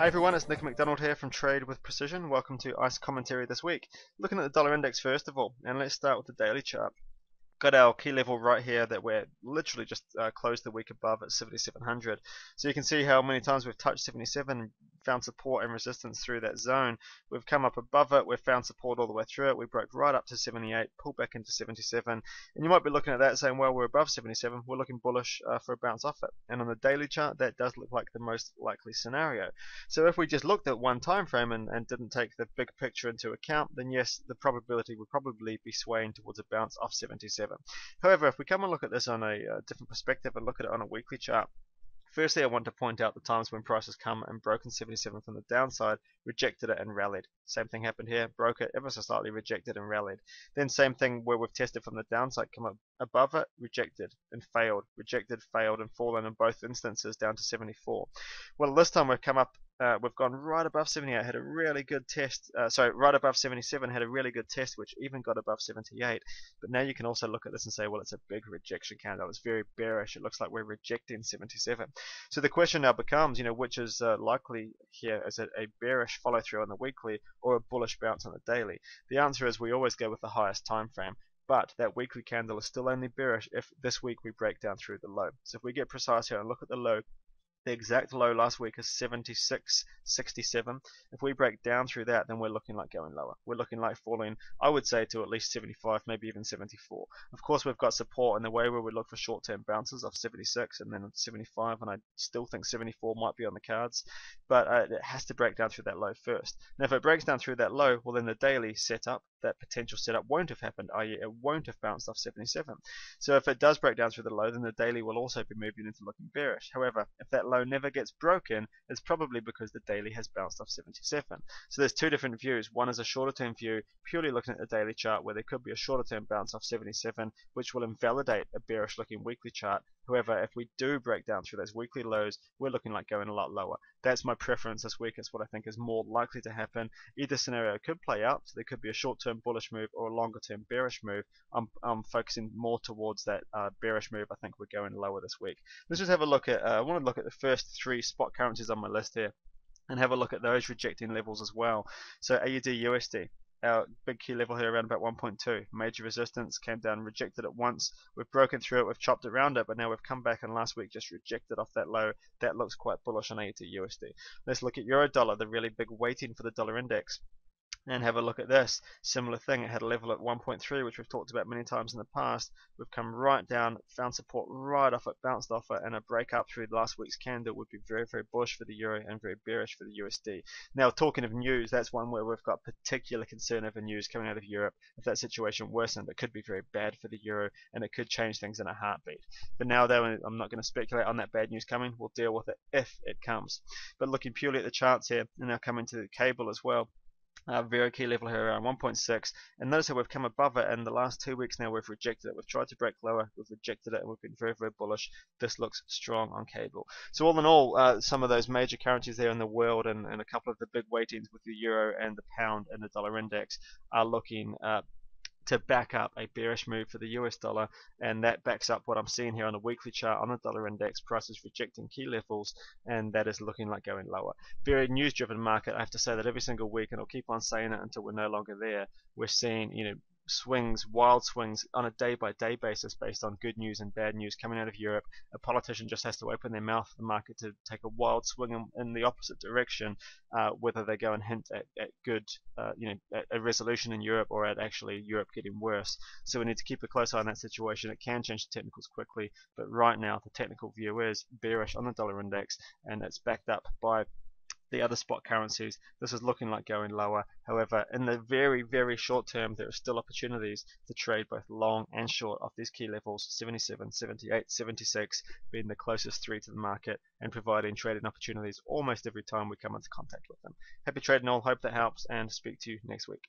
Hi everyone, it's McDonald here from Trade with Precision. Welcome to ICE Commentary this week. Looking at the dollar index first of all, and let's start with the daily chart. Got our key level right here that we're literally just closed the week above at 7,700. So you can see how many times we've touched 77, found support and resistance through that zone. We've come up above it, we've found support all the way through it. We broke right up to 78, pulled back into 77, and you might be looking at that saying, well, we're above 77, we're looking bullish for a bounce off it. And on the daily chart, that does look like the most likely scenario. So if we just looked at one time frame and didn't take the big picture into account, then yes, the probability would probably be swaying towards a bounce off 77. However, if we come and look at this on a different perspective and look at it on a weekly chart, firstly I want to point out the times when prices come and broken 77 from the downside, rejected it and rallied. Same thing happened here, broke it ever so slightly, rejected and rallied. Then same thing where we've tested from the downside, come up above it, rejected and failed, rejected, failed and fallen in both instances down to 74. Well, this time we've come up, we've gone right above 78, had a really good test, right above 77, had a really good test which even got above 78. But now you can also look at this and say, well, it's a big rejection candle, it's very bearish, it looks like we're rejecting 77. So the question now becomes, which is likely here? Is it a bearish follow through on the weekly or a bullish bounce on the daily? The answer is we always go with the highest time frame. But that weekly candle is still only bearish if this week we break down through the low. So if we get precise here and look at the low, the exact low last week is 76.67. If we break down through that, then we're looking like going lower. We're looking like falling, I would say, to at least 75, maybe even 74. Of course, we've got support in the way where we look for short-term bounces of 76 and then 75, and I still think 74 might be on the cards. But it has to break down through that low first. Now, if it breaks down through that low, well, then the daily setup, that potential setup won't have happened, i.e. it won't have bounced off 77. So if it does break down through the low, then the daily will also be moving into looking bearish. However, if that low never gets broken, it's probably because the daily has bounced off 77. So there's two different views. One is a shorter term view, purely looking at the daily chart, where there could be a shorter term bounce off 77, which will invalidate a bearish looking weekly chart. However, if we do break down through those weekly lows, we're looking like going a lot lower. That's my preference this week. It's what I think is more likely to happen. Either scenario could play out, so there could be a short-term bullish move or a longer-term bearish move. I'm focusing more towards that bearish move. I think we're going lower this week. Let's just have a look at, I want to look at the first three spot currencies on my list here and have a look at those rejecting levels as well. So AUD USD. Our big key level here around about 1.2. Major resistance, came down, rejected it once. We've broken through it, we've chopped around it, but now we've come back and last week just rejected off that low. That looks quite bullish on AUD USD. Let's look at Euro Dollar, the really big weighting for the dollar index. And have a look at this. Similar thing, it had a level at 1.3, which we've talked about many times in the past. We've come right down, found support right off it, bounced off it, and a break up through last week's candle would be very, very bullish for the euro and very bearish for the USD. Now, talking of news, that's one where we've got particular concern over news coming out of Europe. If that situation worsened, it could be very bad for the euro, and it could change things in a heartbeat. But now, though, I'm not going to speculate on that bad news coming. We'll deal with it if it comes. But looking purely at the charts here, and now coming to the cable as well. Very key level here around 1.6, and notice how we've come above it, and the last 2 weeks now we've rejected it. We've tried to break lower, we've rejected it, and we've been very, very bullish. This looks strong on cable. So all in all, some of those major currencies there in the world and a couple of the big weightings with the euro and the pound and the dollar index are looking to back up a bearish move for the US dollar, and that backs up what I'm seeing here on the weekly chart on the dollar index. Prices rejecting key levels, and that is looking like going lower. Very news driven market. I have to say that every single week, and I'll keep on saying it until we're no longer there. We're seeing swings, wild swings on a day-by-day basis based on good news and bad news coming out of Europe. A politician just has to open their mouth for the market to take a wild swing in the opposite direction, whether they go and hint at good, at a resolution in Europe or at actually Europe getting worse. So we need to keep a close eye on that situation. It can change the technicals quickly, but right now the technical view is bearish on the dollar index, and it's backed up by the other spot currencies. This is looking like going lower. However, in the very, very short term, there are still opportunities to trade both long and short of these key levels, 77, 78, 76 being the closest three to the market, and providing trading opportunities almost every time we come into contact with them. Happy trading all, hope that helps, and speak to you next week.